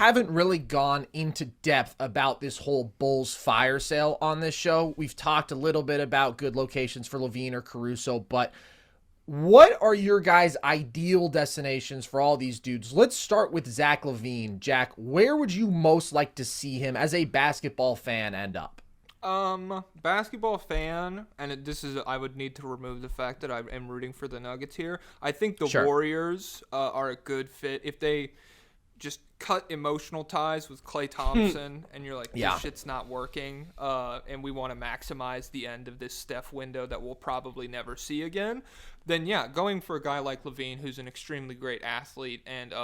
haven't really gone into depth about this whole Bulls fire sale on this show. We've talked a little bit about good locations for LaVine or Caruso, but what are your guys' ideal destinations for all these dudes? Let's start with Zach LaVine. Jack, where would you most like to see him as a basketball fan end up? Basketball fan, and I would need to remove the fact that I am rooting for the Nuggets here. I think the Warriors are a good fit if they just cut emotional ties with Klay Thompson and you're like, this shit's not working, and we want to maximize the end of this Steph window that we'll probably never see again, then going for a guy like LaVine, who's an extremely great athlete and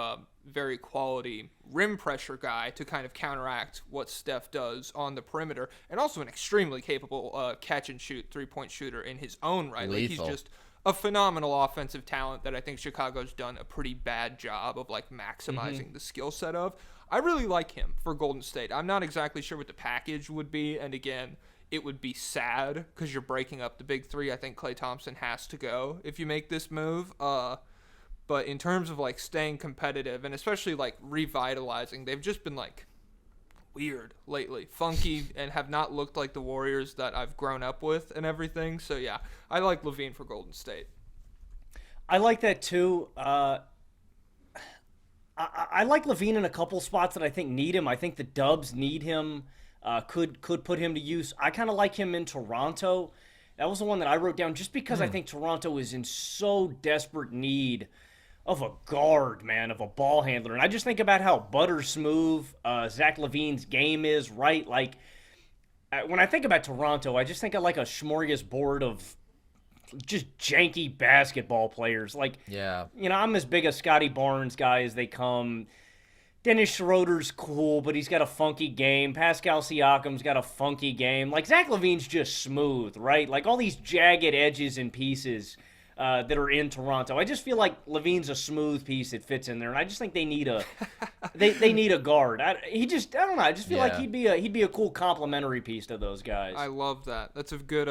very quality rim pressure guy to kind of counteract what Steph does on the perimeter, and also an extremely capable catch and shoot 3-point shooter in his own right. Like, he's just a phenomenal offensive talent that I think Chicago's done a pretty bad job of like maximizing the skill set of. I really like him for Golden State. I'm not exactly sure what the package would be, and again, it would be sad because you're breaking up the big three. I think Klay Thompson has to go if you make this move. But in terms of like staying competitive and especially like revitalizing, they've just been like weird lately, funky, and have not looked like the Warriors that I've grown up with and everything. So yeah, I like LaVine for Golden State. I like that too. I like LaVine in a couple spots that I think need him. I think the Dubs need him. Could put him to use. I kind of like him in Toronto. That was the one that I wrote down just because I think Toronto is in so desperate need of a guard, man, of a ball handler. And I just think about how butter smooth Zach LaVine's game is, right? Like, when I think about Toronto, I just think of like a smorgasbord of just janky basketball players. Like, I'm as big a Scotty Barnes guy as they come. Dennis Schroeder's cool, but he's got a funky game. Pascal Siakam's got a funky game. Like, Zach LaVine's just smooth, right? Like, all these jagged edges and pieces that are in Toronto. I just feel like LaVine's a smooth piece that fits in there, and I just think they need a they need a guard. I don't know. I just feel like he'd be a cool complementary piece to those guys. I love that. That's a good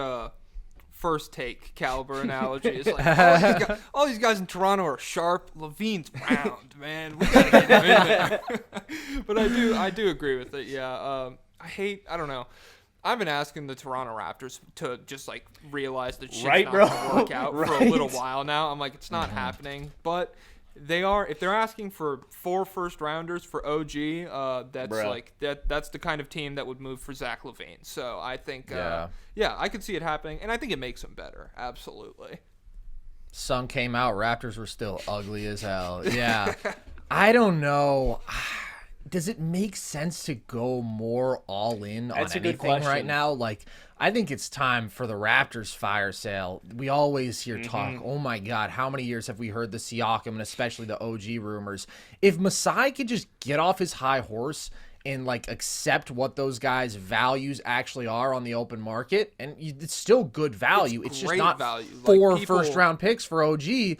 first take caliber analogy. It's like all these guys in Toronto are sharp. LaVine's round, man. We gotta get him in there. But I do agree with it. Yeah. I don't know. I've been asking the Toronto Raptors to just like realize that shit's not gonna work out for a little while now. I'm like, it's not happening. But if they're asking for 4 first rounders for OG, that's the kind of team that would move for Zach LaVine. So I think I could see it happening, and I think it makes them better. Absolutely. Sun came out, Raptors were still ugly as hell. Yeah. I don't know. Does it make sense to go more all in on anything right now? Like, I think it's time for the Raptors fire sale. We always hear talk, oh my God, how many years have we heard the Siakam and especially the OG rumors? If Masai could just get off his high horse and like accept what those guys' values actually are on the open market, and it's still good value. It's just not value. 4 first-round picks for OG.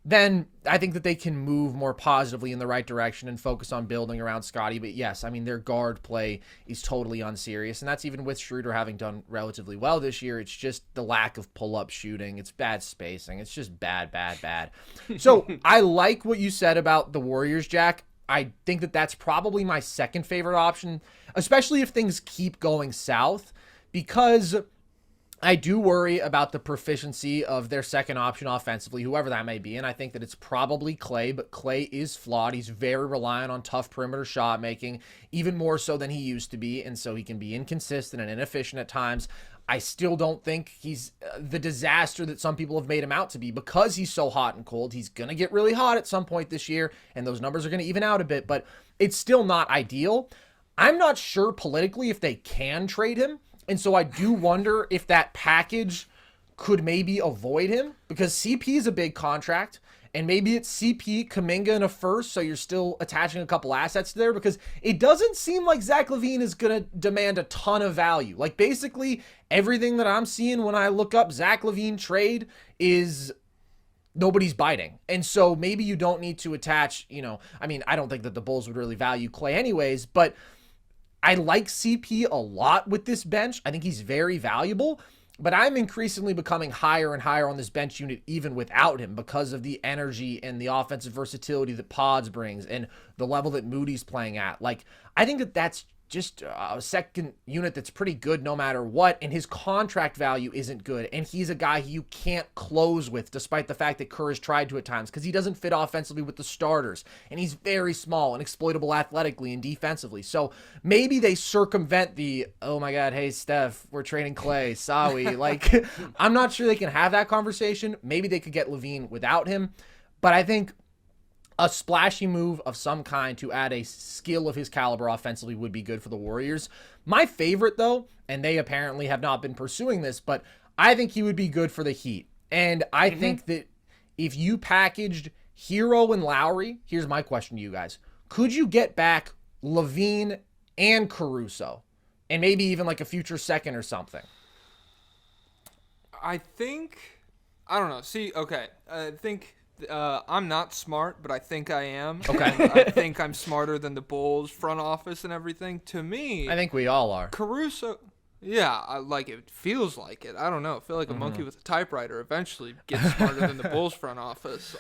Then I think that they can move more positively in the right direction and focus on building around Scotty. But yes, I mean, their guard play is totally unserious. And that's even with Schroeder having done relatively well this year. It's just the lack of pull-up shooting. It's bad spacing. It's just bad. So I like what you said about the Warriors, Jack. I think that that's probably my second favorite option, especially if things keep going south, because I do worry about the proficiency of their second option offensively, whoever that may be, and I think that it's probably Klay, but Klay is flawed. He's very reliant on tough perimeter shot making, even more so than he used to be, and so he can be inconsistent and inefficient at times. I still don't think he's the disaster that some people have made him out to be because he's so hot and cold. He's going to get really hot at some point this year, and those numbers are going to even out a bit, but it's still not ideal. I'm not sure politically if they can trade him. And so I do wonder if that package could maybe avoid him, because CP is a big contract, and maybe it's CP, Kuminga, and a first, so you're still attaching a couple assets there, because it doesn't seem like Zach LaVine is going to demand a ton of value. Like, basically, everything that I'm seeing when I look up Zach LaVine trade is nobody's biting. And so maybe you don't need to attach, I mean, I don't think that the Bulls would really value Klay anyways, but I like CP a lot with this bench. I think he's very valuable, But I'm increasingly becoming higher and higher on this bench unit even without him because of the energy and the offensive versatility that Pods brings and the level that Moody's playing at. Like, I think that that's just a second unit that's pretty good no matter what, and his contract value isn't good, and he's a guy you can't close with despite the fact that Kerr has tried to at times because he doesn't fit offensively with the starters, and he's very small and exploitable athletically and defensively. So maybe they circumvent the, oh my god, hey Steph, we're trading Clay, Sawi. Like, I'm not sure they can have that conversation. Maybe they could get LaVine without him, but I think a splashy move of some kind to add a skill of his caliber offensively would be good for the Warriors. My favorite, though, and they apparently have not been pursuing this, but I think he would be good for the Heat. And I think that if you packaged Hero and Lowry, here's my question to you guys. Could you get back LaVine and Caruso? And maybe even like a future second or something? I don't know. See, okay. I think... I'm not smart, but I think I am. Okay. I think I'm smarter than the Bulls front office and everything. To me, I think we all are. Caruso, yeah, it feels like it. I don't know. I feel like a monkey with a typewriter eventually gets smarter than the Bulls front office.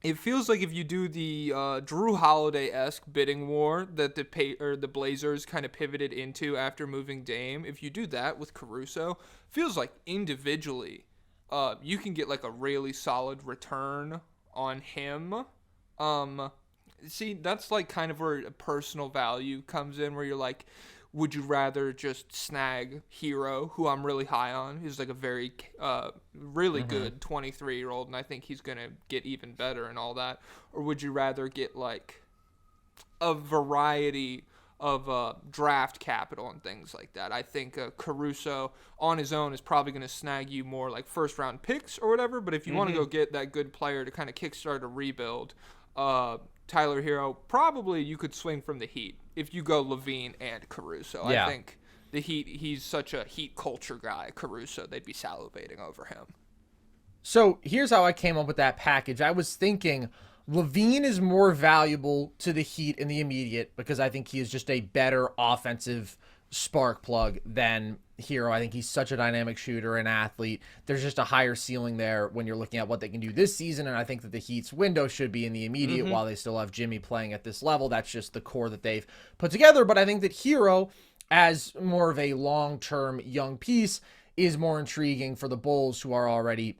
It feels like if you do the Drew Holiday-esque bidding war that the Blazers kind of pivoted into after moving Dame, if you do that with Caruso, feels like individually you can get like a really solid return on him. See, that's like kind of where personal value comes in, where you're like, would you rather just snag Hero, who I'm really high on, who's like a very, really good 23-year-old, and I think he's going to get even better and all that, or would you rather get like a variety of draft capital and things like that? I think Caruso on his own is probably going to snag you more like first round picks or whatever, but if you want to go get that good player to kind of kickstart a rebuild, Tyler Hero, probably you could swing from the Heat if you go LaVine and Caruso. Yeah. I think the Heat, he's such a Heat culture guy, Caruso, they'd be salivating over him. So here's how I came up with that package. I was thinking LaVine is more valuable to the Heat in the immediate because I think he is just a better offensive spark plug than Hero. I think he's such a dynamic shooter and athlete. There's just a higher ceiling there when you're looking at what they can do this season, and I think that the Heat's window should be in the immediate while they still have Jimmy playing at this level. That's just the core that they've put together, but I think that Hero, as more of a long-term young piece, is more intriguing for the Bulls, who are already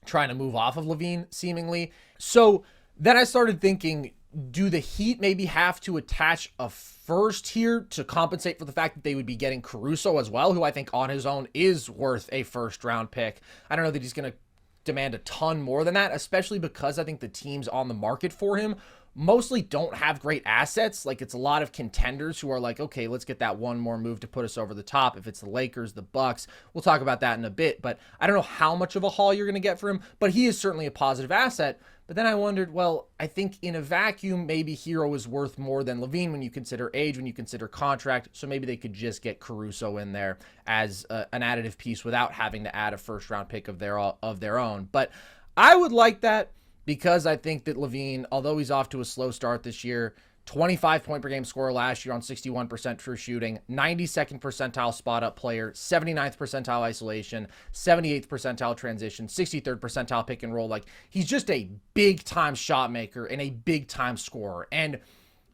trying to move off of LaVine, seemingly. So then I started thinking, do the Heat maybe have to attach a first here to compensate for the fact that they would be getting Caruso as well, who I think on his own is worth a first-round pick? I don't know that he's going to demand a ton more than that, especially because I think the teams on the market for him mostly don't have great assets. Like, it's a lot of contenders who are like, okay, let's get that one more move to put us over the top. If it's the Lakers, the Bucks, we'll talk about that in a bit, but I don't know how much of a haul you're going to get for him, but he is certainly a positive asset. But then I wondered, well, I think in a vacuum, maybe Hero is worth more than LaVine when you consider age, when you consider contract. So maybe they could just get Caruso in there as an additive piece without having to add a first-round pick of their own. But I would like that because I think that LaVine, although he's off to a slow start this year, 25-point-per-game scorer last year on 61% true shooting, 92nd percentile spot-up player, 79th percentile isolation, 78th percentile transition, 63rd percentile pick-and-roll. Like, he's just a big-time shot maker and a big-time scorer. And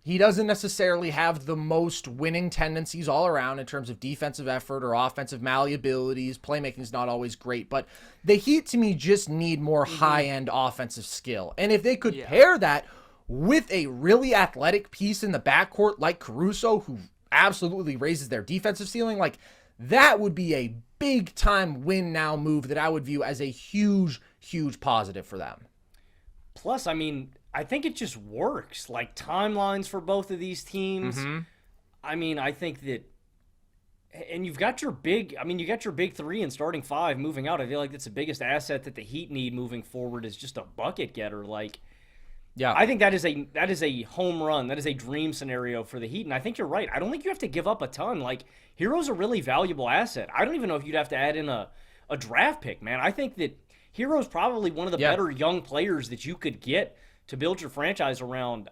he doesn't necessarily have the most winning tendencies all around in terms of defensive effort or offensive malleabilities. Playmaking's not always great. But the Heat, to me, just need more high-end offensive skill. And if they could pair that with a really athletic piece in the backcourt like Caruso, who absolutely raises their defensive ceiling, like, that would be a big-time win-now move that I would view as a huge, huge positive for them. Plus, I mean, I think it just works. Like, timelines for both of these teams. I mean, I think that, and you've got your big three and starting five moving out. I feel like that's the biggest asset that the Heat need moving forward is just a bucket getter. Like, yeah, I think that is a home run. That is a dream scenario for the Heat, and I think you're right. I don't think you have to give up a ton. Like, Hero's a really valuable asset. I don't even know if you'd have to add in a draft pick, man. I think that Hero's probably one of the better young players that you could get to build your franchise around.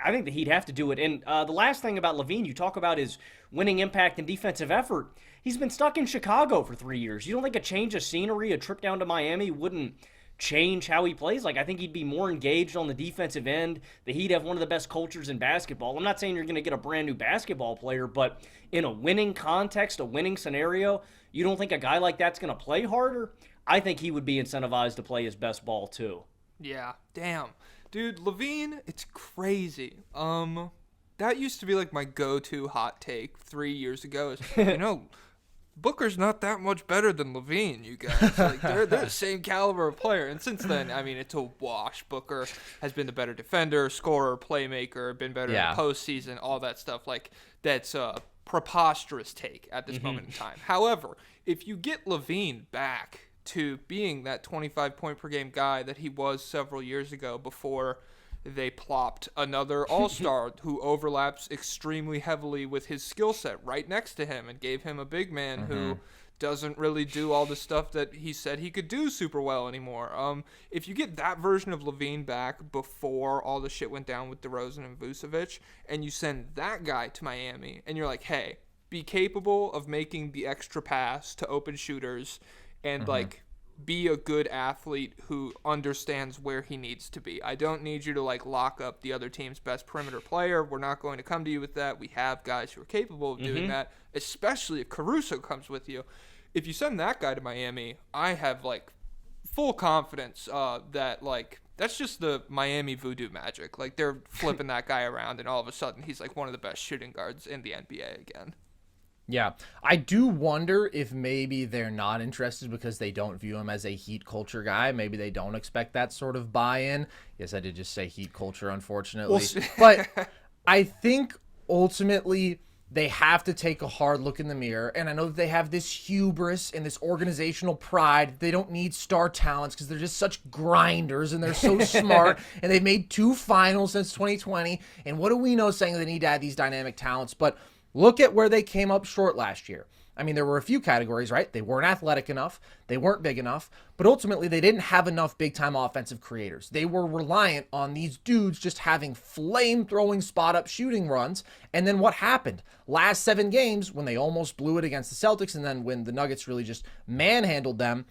I think the Heat have to do it. And the last thing about LaVine, you talk about his winning impact and defensive effort. He's been stuck in Chicago for 3 years. You don't think a change of scenery, a trip down to Miami wouldn't change how he plays? Like, I think he'd be more engaged on the defensive end. The Heat have one of the best cultures in basketball. I'm not saying you're going to get a brand new basketball player, but in a winning context, a winning scenario, you don't think a guy like that's going to play harder? I think he would be incentivized to play his best ball too. Yeah, damn. Dude, LaVine, it's crazy. That used to be like my go-to hot take 3 years ago is, Booker's not that much better than LaVine, you guys. Like, they're the same caliber of player. And since then, I mean, it's a wash. Booker has been the better defender, scorer, playmaker, been better in the postseason, all that stuff. Like, that's a preposterous take at this moment in time. However, if you get LaVine back to being that 25-point-per-game guy that he was several years ago before they plopped another all-star who overlaps extremely heavily with his skill set right next to him and gave him a big man who doesn't really do all the stuff that he said he could do super well anymore. If you get that version of LaVine back before all the shit went down with DeRozan and Vucevic, and you send that guy to Miami, and you're like, hey, be capable of making the extra pass to open shooters and, like, be a good athlete who understands where he needs to be. I don't need you to, like, lock up the other team's best perimeter player. We're not going to come to you with that. We have guys who are capable of doing that, especially if Caruso comes with you. If you send that guy to Miami, I have, like, full confidence that, like, that's just the Miami voodoo magic. Like, they're flipping that guy around, and all of a sudden he's, like, one of the best shooting guards in the NBA again. Yeah, I do wonder if maybe they're not interested because they don't view him as a Heat culture guy. Maybe they don't expect that sort of buy-in. Yes, I did just say Heat culture, unfortunately. But I think ultimately they have to take a hard look in the mirror. And I know that they have this hubris and this organizational pride. They don't need star talents because they're just such grinders and they're so smart. And they've made 2 finals since 2020. And what do we know saying they need to add these dynamic talents? But look at where they came up short last year. I mean, there were a few categories, right? They weren't athletic enough. They weren't big enough. But ultimately, they didn't have enough big-time offensive creators. They were reliant on these dudes just having flame-throwing spot-up shooting runs. And then what happened? Last 7 games, when they almost blew it against the Celtics, and then when the Nuggets really just manhandled them,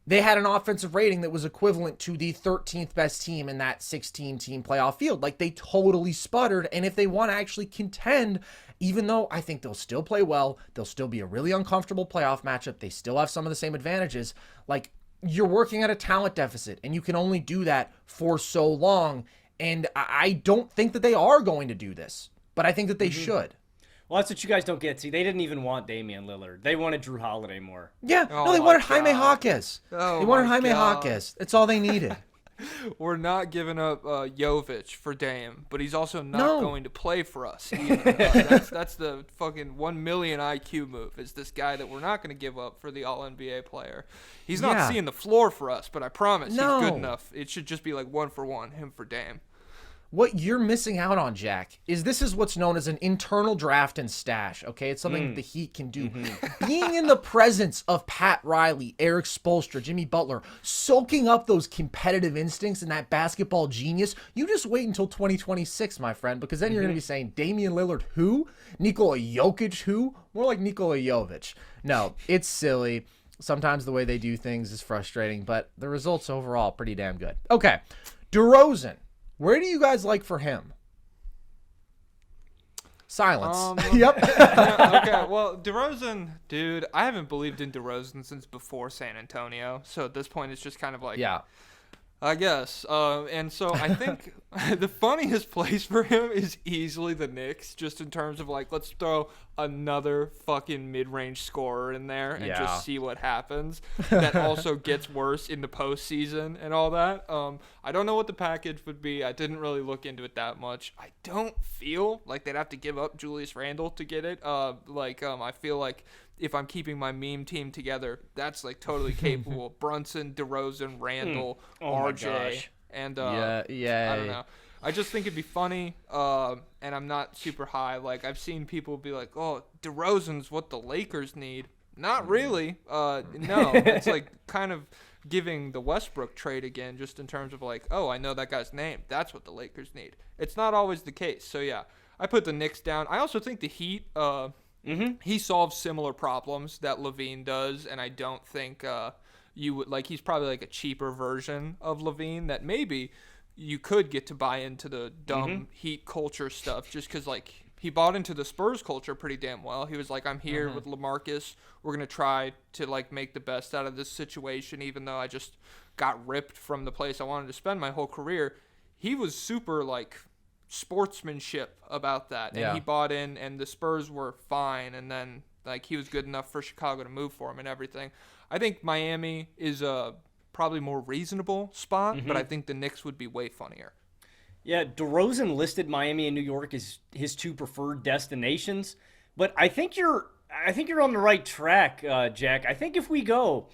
they had an offensive rating that was equivalent to the 13th best team in that 16-team playoff field. Like, they totally sputtered. And if they want to actually contend, even though I think they'll still play well, they'll still be a really uncomfortable playoff matchup, they still have some of the same advantages, like, you're working at a talent deficit, and you can only do that for so long. And I don't think that they are going to do this, but I think that they should. Well, that's what you guys don't get. See, they didn't even want Damian Lillard. They wanted Drew Holiday more. Yeah, no, they wanted Jaime Jaquez. They wanted Jaime Jaquez. That's all they needed. We're not giving up Jovic for Dame, but he's also not going to play for us either. That's the fucking 1 million IQ move, is this guy that we're not going to give up for the All-NBA player. He's not seeing the floor for us, but I promise he's good enough. It should just be like 1-for-1, him for Dame. What you're missing out on, Jack, is this is what's known as an internal draft and stash, okay? It's something that the Heat can do. Being in the presence of Pat Riley, Eric Spoelstra, Jimmy Butler, soaking up those competitive instincts and that basketball genius, you just wait until 2026, my friend, because then you're going to be saying, Damian Lillard who? Nikola Jokic who? More like Nikola Jovic. No, it's silly. Sometimes the way they do things is frustrating, but the results overall pretty damn good. Okay, DeRozan. Where do you guys like for him? Silence. Yep. Okay, well, DeRozan, dude, I haven't believed in DeRozan since before San Antonio. So at this point, it's just kind of like, I guess. And so I think the funniest place for him is easily the Knicks, just in terms of, like, let's throw another fucking mid-range scorer in there and just see what happens. That also gets worse in the postseason and all that. I don't know what the package would be. I didn't really look into it that much. I don't feel like they'd have to give up Julius Randle to get it. I feel like if I'm keeping my meme team together, that's, like, totally capable. Brunson, DeRozan, Randle, RJ, and I don't know. I just think it'd be funny, and I'm not super high. Like, I've seen people be like, oh, DeRozan's what the Lakers need. Not really. No, it's like kind of giving the Westbrook trade again, just in terms of like, oh, I know that guy's name. That's what the Lakers need. It's not always the case. So, yeah, I put the Knicks down. I also think the Heat, he solves similar problems that LaVine does, and I don't think you would, like, he's probably like a cheaper version of LaVine that maybe you could get to buy into the dumb Heat culture stuff just because, like, he bought into the Spurs culture pretty damn well. He was like, I'm here with LaMarcus. We're going to try to, like, make the best out of this situation, even though I just got ripped from the place I wanted to spend my whole career. He was super, like, sportsmanship about that. And he bought in, and the Spurs were fine. And then, like, he was good enough for Chicago to move for him and everything. I think Miami is a probably more reasonable spot, but I think the Knicks would be way funnier. Yeah, DeRozan listed Miami and New York as his 2 preferred destinations, but I think you're on the right track, Jack. I think if we go,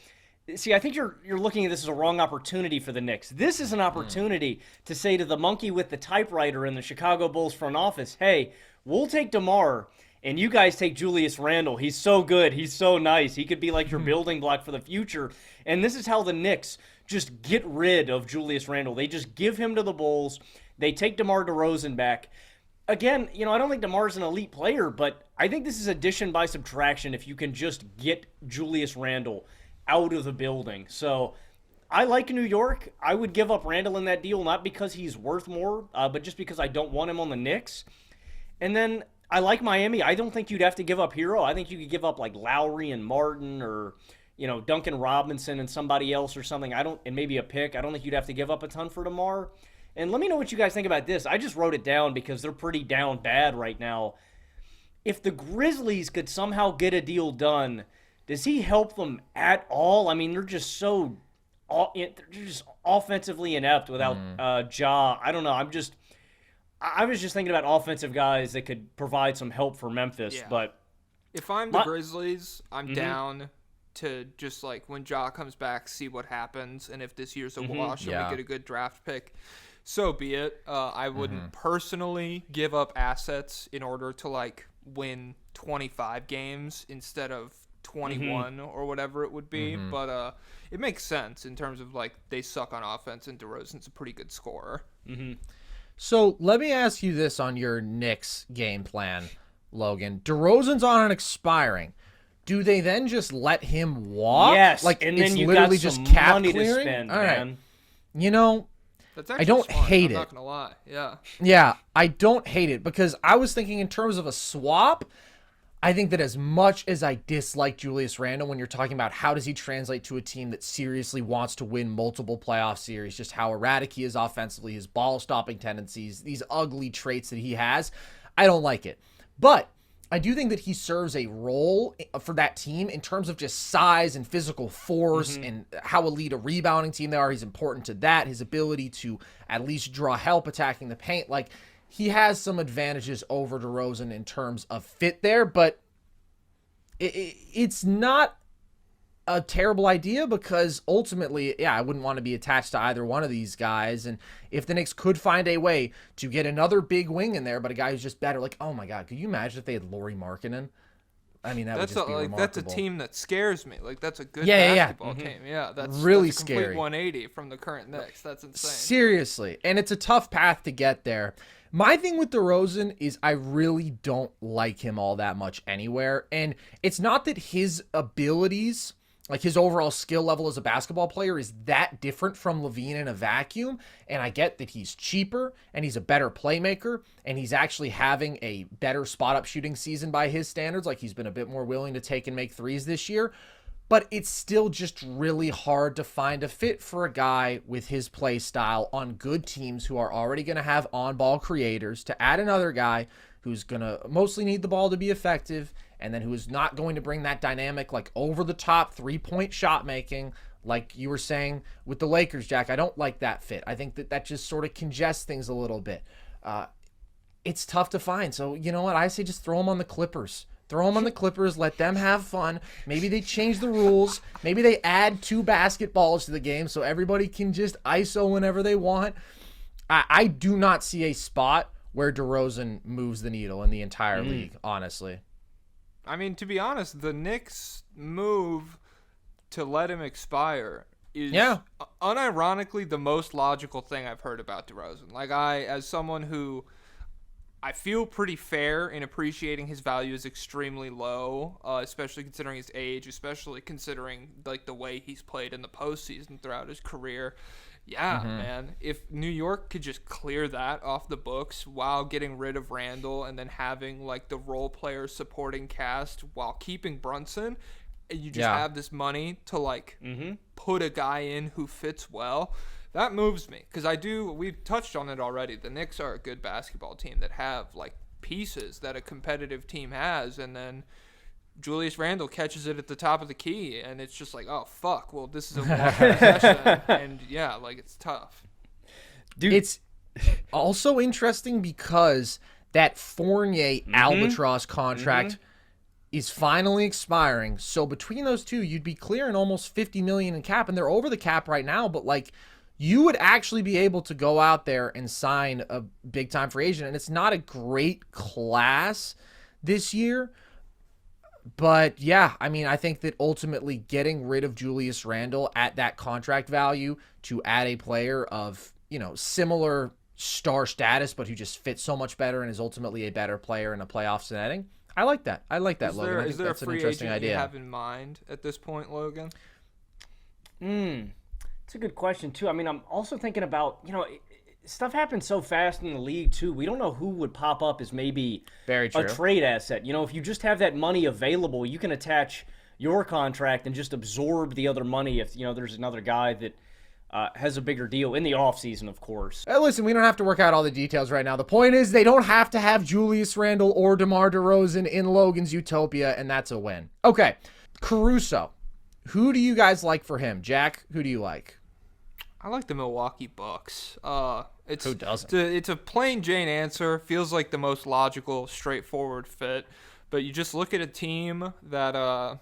I think you're looking at this as a wrong opportunity for the Knicks. This is an opportunity to say to the monkey with the typewriter in the Chicago Bulls front office, hey, we'll take DeMar, and you guys take Julius Randle. He's so good. He's so nice. He could be like your building block for the future. And this is how the Knicks just get rid of Julius Randle. They just give him to the Bulls. They take DeMar DeRozan back. Again, I don't think DeMar's an elite player, but I think this is addition by subtraction if you can just get Julius Randle out of the building. So I like New York. I would give up Randle in that deal, not because he's worth more, but just because I don't want him on the Knicks. And then I like Miami. I don't think you'd have to give up Hero. I think you could give up like Lowry and Martin or, Duncan Robinson and somebody else or something. And maybe a pick. I don't think you'd have to give up a ton for DeMar. And let me know what you guys think about this. I just wrote it down because they're pretty down bad right now. If the Grizzlies could somehow get a deal done, does he help them at all? I mean, they're just offensively inept without Ja. I don't know. I was just thinking about offensive guys that could provide some help for Memphis. Yeah. But if I'm the Grizzlies, I'm down to just, like, when Ja comes back, see what happens. And if this year's a wash and we get a good draft pick, so be it. I wouldn't personally give up assets in order to, like, win 25 games instead of 21 or whatever it would be. But it makes sense in terms of, like, they suck on offense and DeRozan's a pretty good scorer. So let me ask you this on your Knicks game plan, Logan. DeRozan's on an expiring. Do they then just let him walk? Yes, like, and it's then you literally got just some cap money clearing? to spend, all right. man. That's I don't smart. hate I'm it. not gonna lie. Yeah, I don't hate it because I was thinking in terms of a swap. I think that as much as I dislike Julius Randle, when you're talking about how does he translate to a team that seriously wants to win multiple playoff series, just how erratic he is offensively, his ball stopping tendencies, these ugly traits that he has, I don't like it. But I do think that he serves a role for that team in terms of just size and physical force and how elite a rebounding team they are. He's important to that. His ability to at least draw help attacking the paint. Like, he has some advantages over DeRozan in terms of fit there, but it's not a terrible idea because ultimately, I wouldn't want to be attached to either one of these guys. And if the Knicks could find a way to get another big wing in there, but a guy who's just better, like, oh my God, could you imagine if they had Lauri Markkanen? I mean, that would just be remarkable. That's a team that scares me. Like, that's a good basketball team. Yeah, that's really that's a complete scary. 180 from the current Knicks. That's insane. Seriously, and it's a tough path to get there. My thing with DeRozan is I really don't like him all that much anywhere, and it's not that his abilities, like his overall skill level as a basketball player, is that different from LaVine in a vacuum. And I get that he's cheaper and he's a better playmaker and he's actually having a better spot up shooting season by his standards. Like, he's been a bit more willing to take and make threes this year, but it's still just really hard to find a fit for a guy with his play style on good teams who are already going to have on-ball creators, to add another guy who's going to mostly need the ball to be effective, and then who is not going to bring that dynamic, like, over-the-top three-point shot making, like you were saying with the Lakers, Jack. I don't like that fit. I think that just sort of congests things a little bit. It's tough to find. So, you know what? I say just throw them on the Clippers. Throw them on the Clippers. Let them have fun. Maybe they change the rules. Maybe they add 2 basketballs to the game so everybody can just ISO whenever they want. I do not see a spot where DeRozan moves the needle in the entire league, honestly. I mean, to be honest, the Knicks move to let him expire is unironically the most logical thing I've heard about DeRozan. Like, as someone who I feel pretty fair in appreciating his value is extremely low, especially considering his age, especially considering like the way he's played in the postseason throughout his career. Yeah, man. If New York could just clear that off the books while getting rid of Randall and then having like the role player supporting cast while keeping Brunson, and you just have this money to like put a guy in who fits well. That moves me because we've touched on it already. The Knicks are a good basketball team that have like pieces that a competitive team has, and then Julius Randle catches it at the top of the key, and it's just like, oh fuck, well this is a long possession, and yeah, like it's tough. Dude, it's also interesting because that Fournier albatross contract is finally expiring. So between those two, you'd be clearing almost $50 million in cap, and they're over the cap right now, but like, you would actually be able to go out there and sign a big-time free agent. And it's not a great class this year. But, yeah, I mean, I think that ultimately getting rid of Julius Randle at that contract value to add a player of, you know, similar star status, but who just fits so much better and is ultimately a better player in a playoff setting, I like that. I like that, Logan. I think that's an interesting idea. Is there a free agent you have in mind at this point, Logan? It's a good question, too. I mean, I'm also thinking about, you know, stuff happens so fast in the league, too. We don't know who would pop up as maybe a trade asset. You know, if you just have that money available, you can attach your contract and just absorb the other money if, you know, there's another guy that has a bigger deal in the offseason, of course. Listen, we don't have to work out all the details right now. The point is they don't have to have Julius Randle or DeMar DeRozan in Logan's utopia, and that's a win. Okay, Caruso. Who do you guys like for him? Jack, who do you like? I like the Milwaukee Bucks. Who doesn't? It's a plain Jane answer. Feels like the most logical, straightforward fit. But you just look at a team that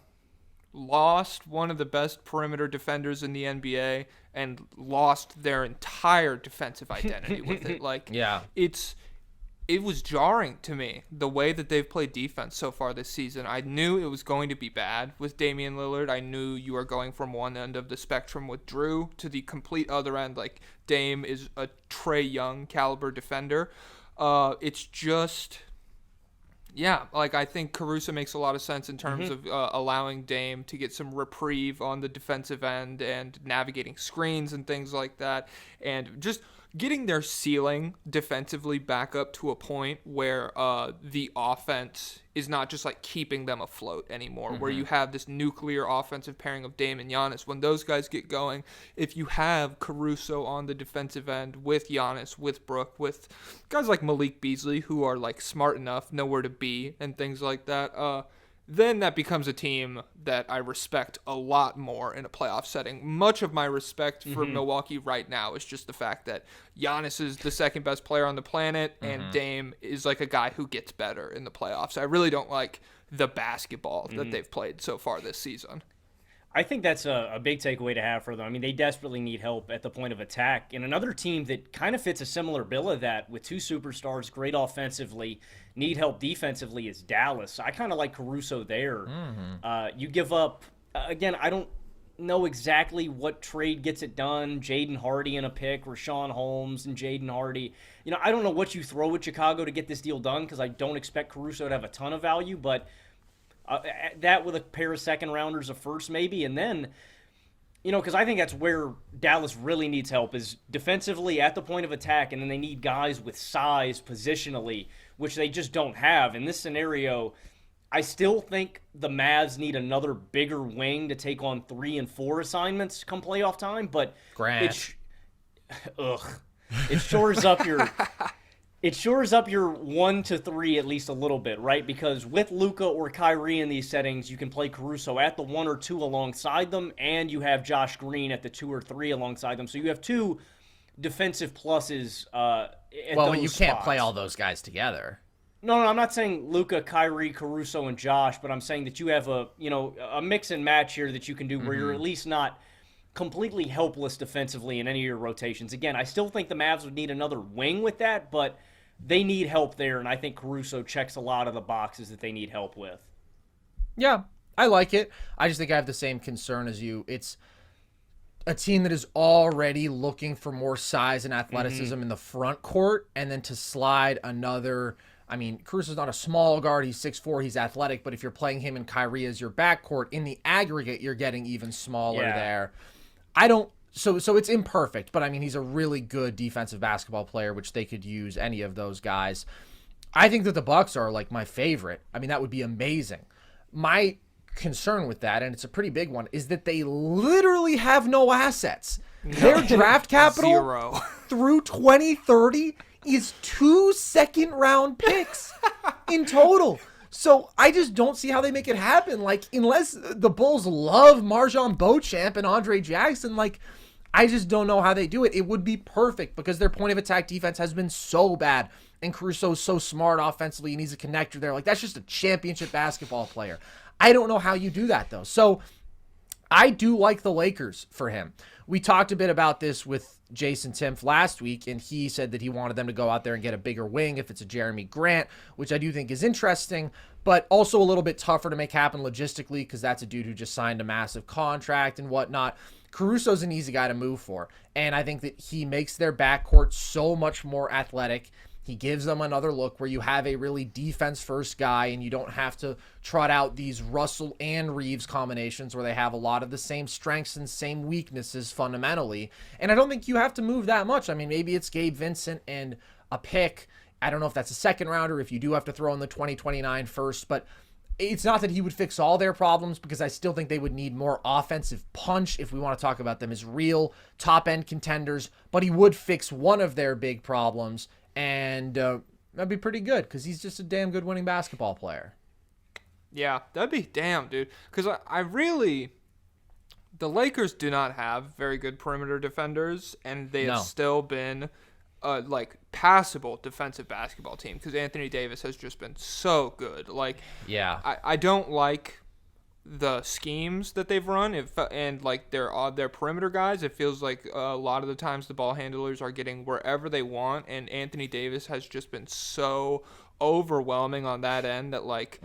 lost one of the best perimeter defenders in the NBA and lost their entire defensive identity with it. Like, it was jarring to me, the way that they've played defense so far this season. I knew it was going to be bad with Damian Lillard. I knew you were going from one end of the spectrum with Drew to the complete other end. Like, Dame is a Trae Young caliber defender. It's just, like, I think Caruso makes a lot of sense in terms of allowing Dame to get some reprieve on the defensive end and navigating screens and things like that. And just getting their ceiling defensively back up to a point where the offense is not just like keeping them afloat anymore, where you have this nuclear offensive pairing of Dame and Giannis. When those guys get going, if you have Caruso on the defensive end with Giannis, with Brook, with guys like Malik Beasley who are like smart enough, know where to be and things like that, then that becomes a team that I respect a lot more in a playoff setting. Much of my respect for Milwaukee right now is just the fact that Giannis is the second best player on the planet, and Dame is like a guy who gets better in the playoffs. I really don't like the basketball that they've played so far this season. I think that's a big takeaway to have for them. I mean, they desperately need help at the point of attack. And another team that kind of fits a similar bill of that, with two superstars, great offensively, need help defensively, is Dallas. I kind of like Caruso there. You give up, again, I don't know exactly what trade gets it done. Jaden Hardy in a pick, Rashawn Holmes and Jaden Hardy. You know, I don't know what you throw at Chicago to get this deal done, because I don't expect Caruso to have a ton of value, but that with a pair of second-rounders, a first maybe, and then, you know, because I think that's where Dallas really needs help, is defensively at the point of attack, and then they need guys with size positionally, which they just don't have. In this scenario, I still think the Mavs need another bigger wing to take on 3 and 4 assignments come playoff time, but it shores up your... It shores up your 1 to 3 at least a little bit, right? Because with Luka or Kyrie in these settings, you can play Caruso at the 1 or 2 alongside them, and you have Josh Green at the 2 or 3 alongside them. So you have 2 defensive pluses at those you can't spots. play all those guys together. No, I'm not saying Luka, Kyrie, Caruso, and Josh, but I'm saying that you have a mix and match here that you can do where you're at least not completely helpless defensively in any of your rotations. Again, I still think the Mavs would need another wing with that, but they need help there, and I think Caruso checks a lot of the boxes that they need help with. Yeah, I like it. I just think I have the same concern as you. a team that is already looking for more size and athleticism in the front court, and then to slide another. I mean, Caruso's not a small guard. He's 6'4". He's athletic. But if you're playing him and Kyrie as your backcourt, in the aggregate, you're getting even smaller there. So it's imperfect. But, I mean, he's a really good defensive basketball player, which they could use any of those guys. I think that the Bucks are, like, my favorite. I mean, that would be amazing. My concern with that, and it's a pretty big one, is that they literally have no assets. Their draft capital through 2030 is 2 second-round picks in total. So I just don't see how they make it happen. Like, unless the Bulls love MarJon Beauchamp and Andre Jackson, like, I just don't know how they do it. It would be perfect because their point of attack defense has been so bad, and Caruso's so smart offensively, and he's a connector there. Like, that's just a championship basketball player. I don't know how you do that, though. So I do like the Lakers for him. We talked a bit about this with Jason Timpf last week, and he said that he wanted them to go out there and get a bigger wing if it's a Jeremy Grant, which I do think is interesting, but also a little bit tougher to make happen logistically because that's a dude who just signed a massive contract and whatnot. Caruso's an easy guy to move for, and I think that he makes their backcourt so much more athletic. He gives them another look where you have a really defense-first guy and you don't have to trot out these Russell and Reeves combinations where they have a lot of the same strengths and same weaknesses fundamentally. And I don't think you have to move that much. I mean, maybe it's Gabe Vincent and a pick. I don't know if that's a second rounder, if you do have to throw in the 2029 first, but it's not that he would fix all their problems because I still think they would need more offensive punch if we want to talk about them as real top-end contenders, but he would fix one of their big problems. And that'd be pretty good because he's just a damn good winning basketball player. Yeah, that'd be damn, dude. Because I really... The Lakers do not have very good perimeter defenders, and they have still been like passable defensive basketball team because Anthony Davis has just been so good. Like, yeah, I don't like the schemes that they've run, and like their perimeter guys, it feels like a lot of the times the ball handlers are getting wherever they want, and Anthony Davis has just been so overwhelming on that end that like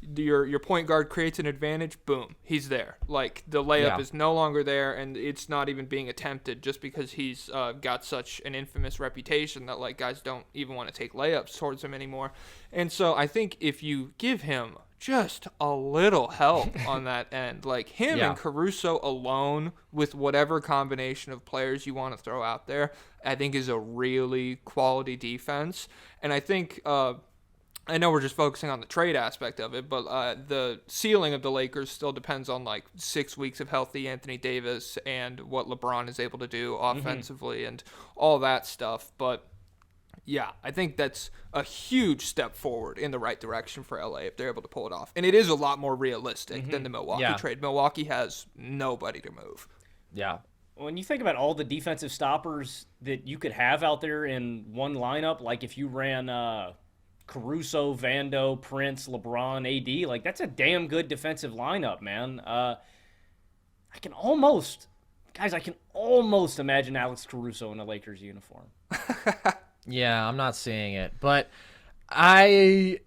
your point guard creates an advantage, boom, he's there. Like the layup is no longer there, and it's not even being attempted just because he's got such an infamous reputation that like guys don't even want to take layups towards him anymore. And so I think if you give him just a little help on that end, like him and Caruso alone with whatever combination of players you want to throw out there, I think is a really quality defense. And I think I know we're just focusing on the trade aspect of it, but the ceiling of the Lakers still depends on like 6 weeks of healthy Anthony Davis and what LeBron is able to do offensively and all that stuff. But yeah, I think that's a huge step forward in the right direction for LA if they're able to pull it off. And it is a lot more realistic than the Milwaukee trade. Milwaukee has nobody to move. Yeah. When you think about all the defensive stoppers that you could have out there in one lineup, like if you ran Caruso, Vando, Prince, LeBron, AD, like that's a damn good defensive lineup, man. I can almost imagine Alex Caruso in a Lakers uniform. Yeah, I'm not seeing it, but I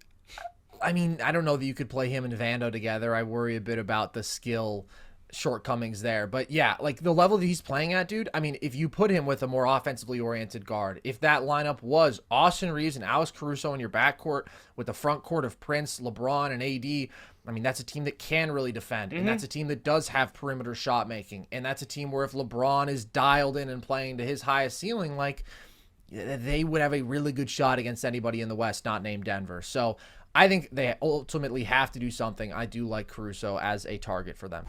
mean, I don't know that you could play him and Vando together. I worry a bit about the skill shortcomings there, but yeah, like the level that he's playing at, dude, I mean, if you put him with a more offensively oriented guard, if that lineup was Austin Reeves and Alex Caruso in your backcourt with the front court of Prince, LeBron, and AD, I mean, that's a team that can really defend, and that's a team that does have perimeter shot making, and that's a team where if LeBron is dialed in and playing to his highest ceiling, like they would have a really good shot against anybody in the West not named Denver. So I think they ultimately have to do something. I do like Caruso as a target for them.